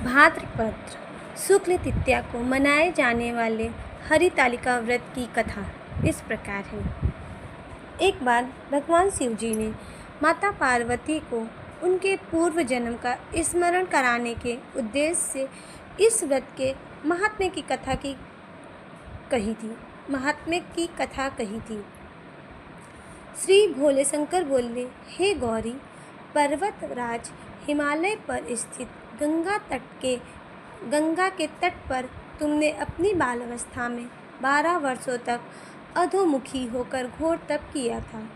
भाद्रपद शुक्ल तृतीया को मनाए जाने वाले हरितालिका व्रत की कथा इस प्रकार है। एक बार भगवान शिव जी ने माता पार्वती को उनके पूर्व जन्म का स्मरण कराने के उद्देश्य से इस व्रत के महात्म्य की कथा कही थी। श्री भोले शंकर बोले, हे गौरी, पर्वतराज हिमालय पर स्थित गंगा के तट पर तुमने अपनी बालावस्था में 12 वर्षों तक अधोमुखी होकर घोर तप किया था।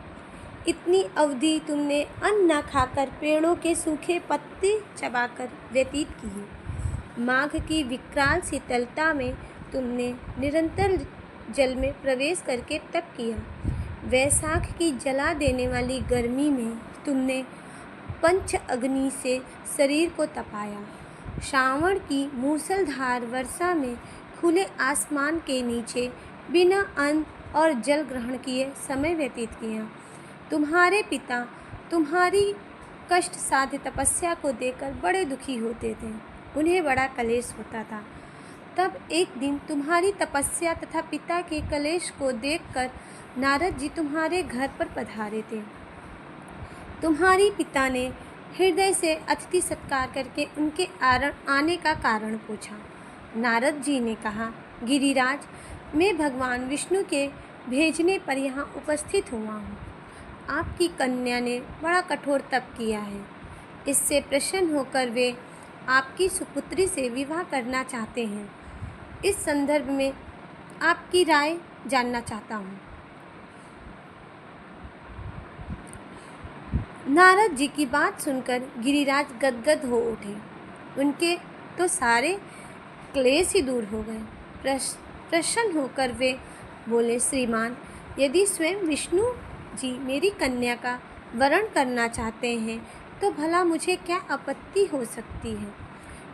इतनी अवधि तुमने अन्न न खाकर पेड़ों के सूखे पत्ते चबाकर व्यतीत की। माघ की विकराल शीतलता में तुमने निरंतर जल में प्रवेश करके तप किया। वैशाख की जला देने वाली गर्मी में तुमने पंच अग्नि से शरीर को तपाया। श्रावण की मूसलधार वर्षा में खुले आसमान के नीचे बिना अन्न और जल ग्रहण किए समय व्यतीत किया। तुम्हारे पिता तुम्हारी कष्ट साध्य तपस्या को देखकर बड़े दुखी होते थे। उन्हें बड़ा कलेश होता था। तब एक दिन तुम्हारी तपस्या तथा पिता के कलेश को देखकर नारद जी तुम्हारे घर पर पधारे थे। तुम्हारी पिता ने हृदय से अतिथि सत्कार करके उनके आने का कारण पूछा। नारद जी ने कहा, गिरिराज, मैं भगवान विष्णु के भेजने पर यहाँ उपस्थित हुआ हूँ। आपकी कन्या ने बड़ा कठोर तप किया है। इससे प्रसन्न होकर वे आपकी सुपुत्री से विवाह करना चाहते हैं। इस संदर्भ में आपकी राय जानना चाहता हूँ। नारद जी की बात सुनकर गिरिराज गदगद हो उठे। उनके तो सारे क्लेश ही दूर हो गए। प्रसन्न होकर वे बोले, श्रीमान, यदि स्वयं विष्णु जी मेरी कन्या का वरण करना चाहते हैं तो भला मुझे क्या आपत्ति हो सकती है।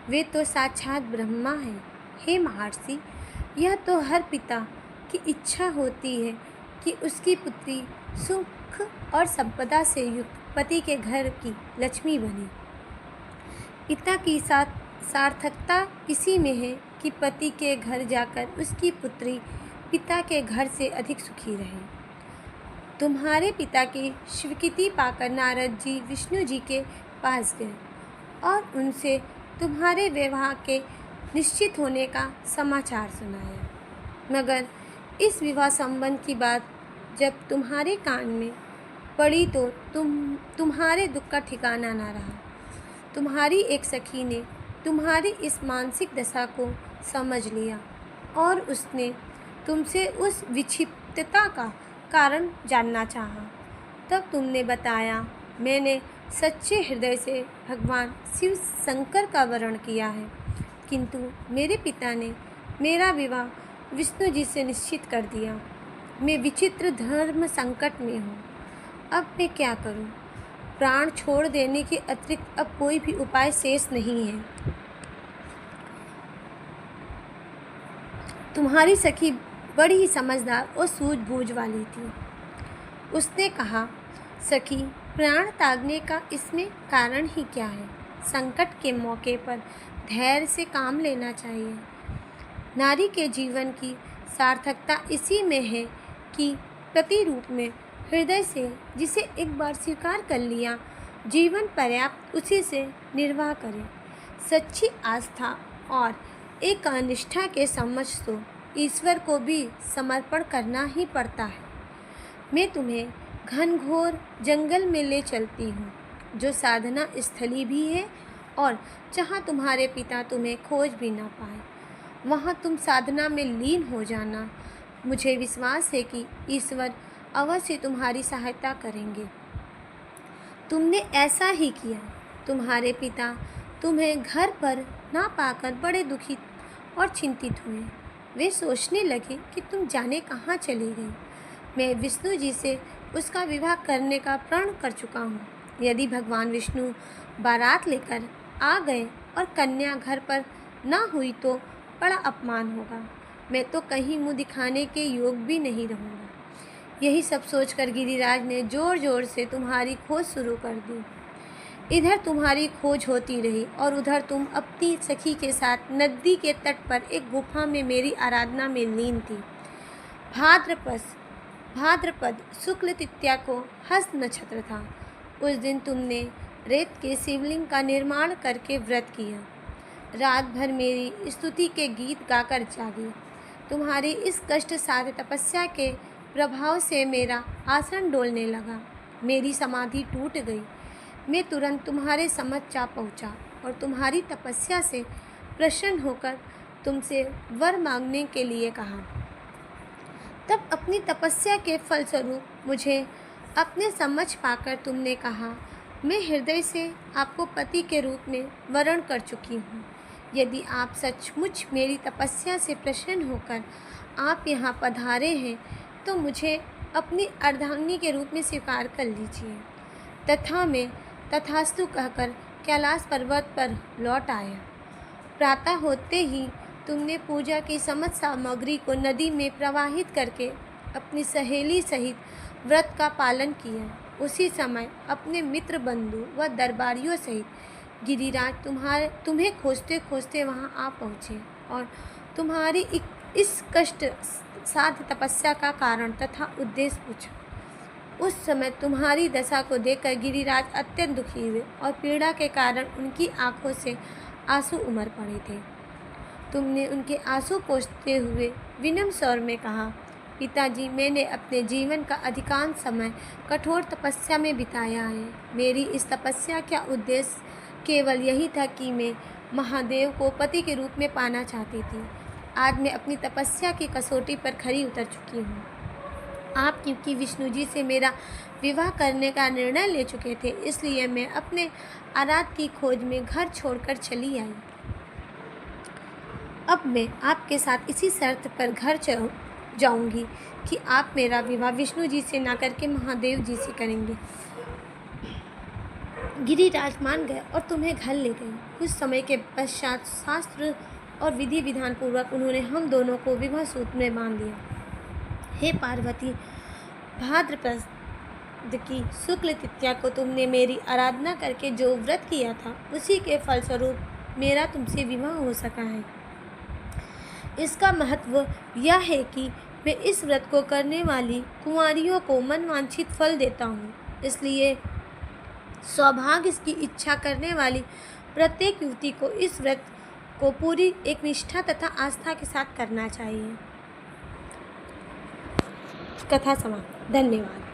वे तो साक्षात ब्रह्मा हैं। हे महर्षि, यह तो हर पिता की इच्छा होती है कि उसकी पुत्री सुख और संपदा से युक्त पति के घर की लक्ष्मी बने। पिता की सार्थकता इसी में है कि पति के घर जाकर उसकी पुत्री पिता के घर से अधिक सुखी रहे। तुम्हारे पिता की स्वीकृति पाकर नारद जी विष्णु जी के पास गए और उनसे तुम्हारे विवाह के निश्चित होने का समाचार सुनाया। मगर इस विवाह संबंध की बात जब तुम्हारे कान में पड़ी तो तुम्हारे दुख का ठिकाना ना रहा। तुम्हारी एक सखी ने तुम्हारी इस मानसिक दशा को समझ लिया और उसने तुमसे उस विक्षिप्तता का कारण जानना चाहा। तब तुमने बताया, मैंने सच्चे हृदय से भगवान शिव शंकर का वरण किया है, किंतु मेरे पिता ने मेरा विवाह विष्णु जी से निश्चित कर दिया। मैं विचित्र धर्म संकट में हूँ। अब मैं क्या करूं? प्राण छोड़ देने के अतिरिक्त अब कोई भी उपाय शेष नहीं है। तुम्हारी सखी बड़ी ही समझदार और सूझबूझ वाली थी। उसने कहा, सखी, प्राण त्यागने का इसमें कारण ही क्या है? संकट के मौके पर धैर्य से काम लेना चाहिए। नारी के जीवन की सार्थकता इसी में है कि पति रूप में हृदय से जिसे एक बार स्वीकार कर लिया, जीवन पर्याप्त उसी से निर्वाह करे। सच्ची आस्था और एक निष्ठा के समझ तो ईश्वर को भी समर्पण करना ही पड़ता है। मैं तुम्हें घनघोर जंगल में ले चलती हूँ, जो साधना स्थली भी है और जहाँ तुम्हारे पिता तुम्हें खोज भी ना पाए। वहाँ तुम साधना में लीन हो जाना। मुझे विश्वास है कि ईश्वर अवश्य तुम्हारी सहायता करेंगे। तुमने ऐसा ही किया। तुम्हारे पिता तुम्हें घर पर ना पाकर बड़े दुखी और चिंतित हुए। वे सोचने लगे कि तुम जाने कहाँ चली गई। मैं विष्णु जी से उसका विवाह करने का प्रण कर चुका हूँ। यदि भगवान विष्णु बारात लेकर आ गए और कन्या घर पर ना हुई तो बड़ा अपमान होगा। मैं तो कहीं मुँह दिखाने के योग भी नहीं रहूँगा। यही सब सोचकर गिरिराज ने जोर जोर से तुम्हारी खोज शुरू कर दी। इधर तुम्हारी खोज होती रही और उधर तुम अपनी सखी के साथ नदी के तट पर एक गुफा में मेरी आराधना में लीन थी। भाद्रपद शुक्ल तृतीया को हस्त नक्षत्र था। उस दिन तुमने रेत के शिवलिंग का निर्माण करके व्रत किया। रात भर मेरी स्तुति के गीत गाकर जागी। तुम्हारी इस कष्ट साध्य तपस्या के प्रभाव से मेरा आसन डोलने लगा। मेरी समाधि टूट गई। मैं तुरंत तुम्हारे समक्ष जा पहुँचा और तुम्हारी तपस्या से प्रसन्न होकर तुमसे वर मांगने के लिए कहा। तब अपनी तपस्या के फलस्वरूप मुझे अपने समक्ष पाकर तुमने कहा, मैं हृदय से आपको पति के रूप में वरण कर चुकी हूँ। यदि आप सचमुच मेरी तपस्या से प्रसन्न होकर आप यहाँ पधारे हैं तो मुझे अपनी अर्धांगिनी के रूप में स्वीकार कर लीजिए। तथा मैं तथास्तु कहकर कैलाश पर्वत पर लौट आया। प्रातः होते ही तुमने पूजा की समस्त सामग्री को नदी में प्रवाहित करके अपनी सहेली सहित व्रत का पालन किया। उसी समय अपने मित्र बंधु व दरबारियों सहित गिरिराज तुम्हें खोजते खोजते वहां आ पहुँचे और तुम्हारी इस कष्ट साध्य तपस्या का कारण तथा उद्देश्य पूछा। उस समय तुम्हारी दशा को देखकर गिरिराज अत्यंत दुखी हुए और पीड़ा के कारण उनकी आंखों से आंसू उमड़ पड़े थे। तुमने उनके आंसू पोंछते हुए विनम्र स्वर में कहा, पिताजी, मैंने अपने जीवन का अधिकांश समय कठोर तपस्या में बिताया है। मेरी इस तपस्या का उद्देश्य केवल यही था कि मैं महादेव को पति के रूप में पाना चाहती थी। आज मैं अपनी तपस्या की कसौटी पर खरी उतर चुकी हूँ। आप क्योंकि विष्णु जी से मेरा विवाह करने का निर्णय ले चुके थे, इसलिए मैं अपने आराध की खोज में घर छोड़कर चली आई। अब मैं आपके साथ इसी शर्त पर घर जाऊंगी कि आप मेरा विवाह विष्णु जी से ना करके महादेव जी से करेंगे। गिरिराज मान गए और तुम्हें घर ले गए। कुछ समय के पश्चात शास्त्र और विधि विधान पूर्वक उन्होंने हम दोनों को विवाह सूत्र में बांध दिया। हे पार्वती, भाद्रपद की शुक्ल तृतीया को तुमने मेरी आराधना करके जो व्रत किया था, उसी के फलस्वरूप मेरा तुमसे विवाह हो सका है। इसका महत्व यह है कि मैं इस व्रत को करने वाली कुंवारियों को मनवांछित फल देता हूँ। इसलिए सौभाग्य की इच्छा करने वाली प्रत्येक युवती को इस व्रत को पूरी एक निष्ठा तथा आस्था के साथ करना चाहिए। कथा समाप्त। धन्यवाद।